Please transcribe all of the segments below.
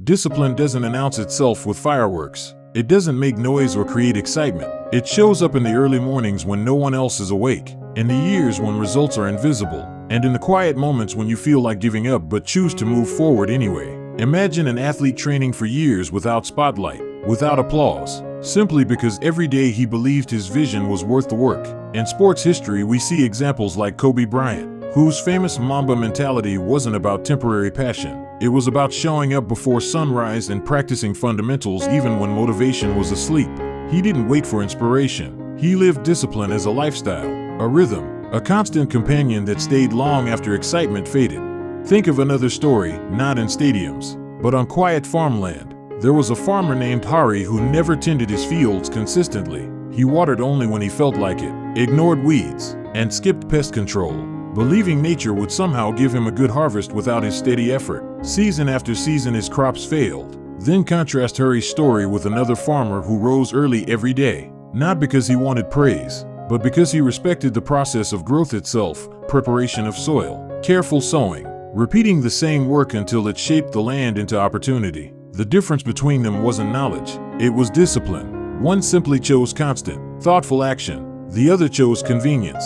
Discipline doesn't announce itself with fireworks. It doesn't make noise or create excitement. It shows up in the early mornings when no one else is awake, in the years when results are invisible, and in the quiet moments when you feel like giving up but choose to move forward anyway. Imagine an athlete training for years without spotlight, without applause, simply because every day he believed his vision was worth the work. In sports history, we see examples like Kobe Bryant, whose famous Mamba mentality wasn't about temporary passion. It was about showing up before sunrise and practicing fundamentals even when motivation was asleep. He didn't wait for inspiration. He lived discipline as a lifestyle, a rhythm, a constant companion that stayed long after excitement faded. Think of another story, not in stadiums, but on quiet farmland. There was a farmer named Hari who never tended his fields consistently. He watered only when he felt like it, ignored weeds, and skipped pest control, believing nature would somehow give him a good harvest without his steady effort. Season after season his crops failed. Then contrast Hari's story with another farmer who rose early every day, not because he wanted praise, but because he respected the process of growth itself, preparation of soil, careful sowing, repeating the same work until it shaped the land into opportunity. The difference between them wasn't knowledge, it was discipline. One simply chose constant, thoughtful action. The other chose convenience.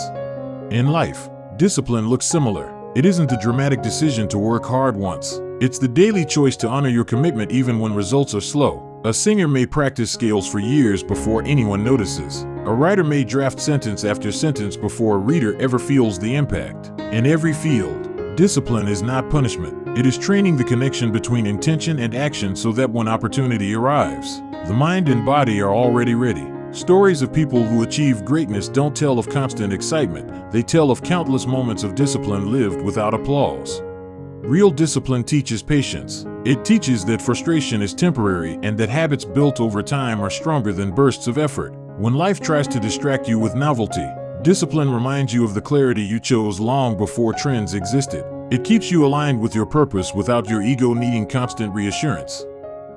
In life, discipline looks similar. It isn't a dramatic decision to work hard once. It's the daily choice to honor your commitment even when results are slow. A singer may practice scales for years before anyone notices. A writer may draft sentence after sentence before a reader ever feels the impact. In every field, discipline is not punishment. It is training the connection between intention and action so that when opportunity arrives, the mind and body are already ready. Stories of people who achieve greatness don't tell of constant excitement, they tell of countless moments of discipline lived without applause. Real discipline teaches patience. It teaches that frustration is temporary and that habits built over time are stronger than bursts of effort. When life tries to distract you with novelty, discipline reminds you of the clarity you chose long before trends existed. It keeps you aligned with your purpose without your ego needing constant reassurance.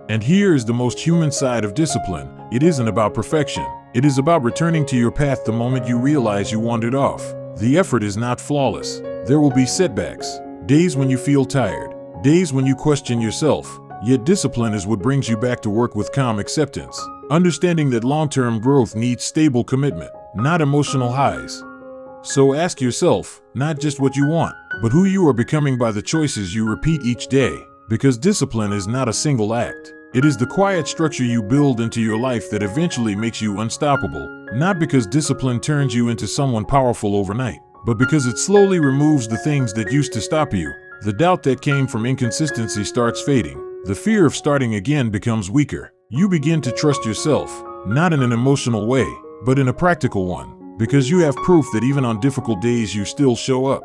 And here is the most human side of discipline. It isn't about perfection. It is about returning to your path the moment you realize you wandered off. The effort is not flawless. There will be setbacks, days when you feel tired, days when you question yourself. Yet discipline is what brings you back to work with calm acceptance, understanding that long-term growth needs stable commitment, not emotional highs. So ask yourself, not just what you want, but who you are becoming by the choices you repeat each day. Because discipline is not a single act. It is the quiet structure you build into your life that eventually makes you unstoppable. Not because discipline turns you into someone powerful overnight, but because it slowly removes the things that used to stop you. The doubt that came from inconsistency starts fading. The fear of starting again becomes weaker. You begin to trust yourself, not in an emotional way, but in a practical one, because you have proof that even on difficult days you still show up.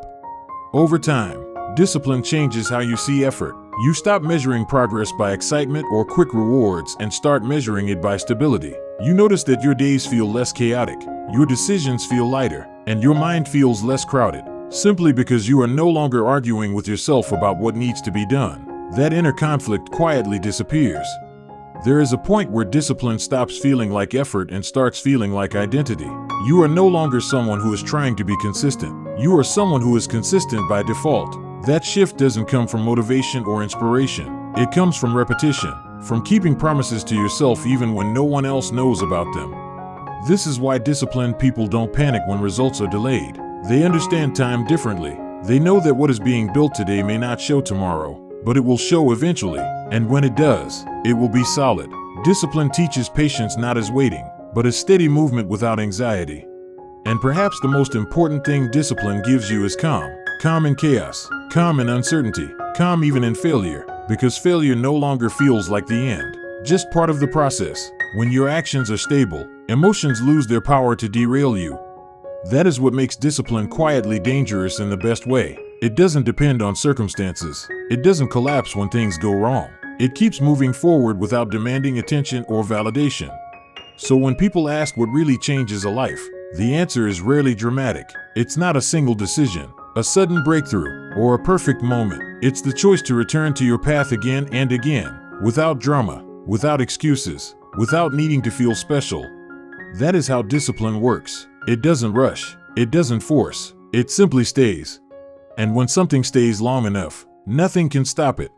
Over time, discipline changes how you see effort. You stop measuring progress by excitement or quick rewards and start measuring it by stability. You notice that your days feel less chaotic, your decisions feel lighter, and your mind feels less crowded, simply because you are no longer arguing with yourself about what needs to be done. That inner conflict quietly disappears. There is a point where discipline stops feeling like effort and starts feeling like identity. You are no longer someone who is trying to be consistent. You are someone who is consistent by default. That shift doesn't come from motivation or inspiration. It comes from repetition, from keeping promises to yourself even when no one else knows about them. This is why disciplined people don't panic when results are delayed. They understand time differently. They know that what is being built today may not show tomorrow, but it will show eventually, and when it does, it will be solid. Discipline teaches patience not as waiting, but as steady movement without anxiety. And perhaps the most important thing discipline gives you is calm. Calm in chaos, calm in uncertainty, calm even in failure, because failure no longer feels like the end, just part of the process. When your actions are stable, emotions lose their power to derail you. That is what makes discipline quietly dangerous in the best way. It doesn't depend on circumstances. It doesn't collapse when things go wrong. It keeps moving forward without demanding attention or validation. So when people ask what really changes a life, the answer is rarely dramatic. It's not a single decision, a sudden breakthrough, or a perfect moment. It's the choice to return to your path again and again, without drama, without excuses, without needing to feel special. That is how discipline works. It doesn't rush, it doesn't force, it simply stays. And when something stays long enough, nothing can stop it.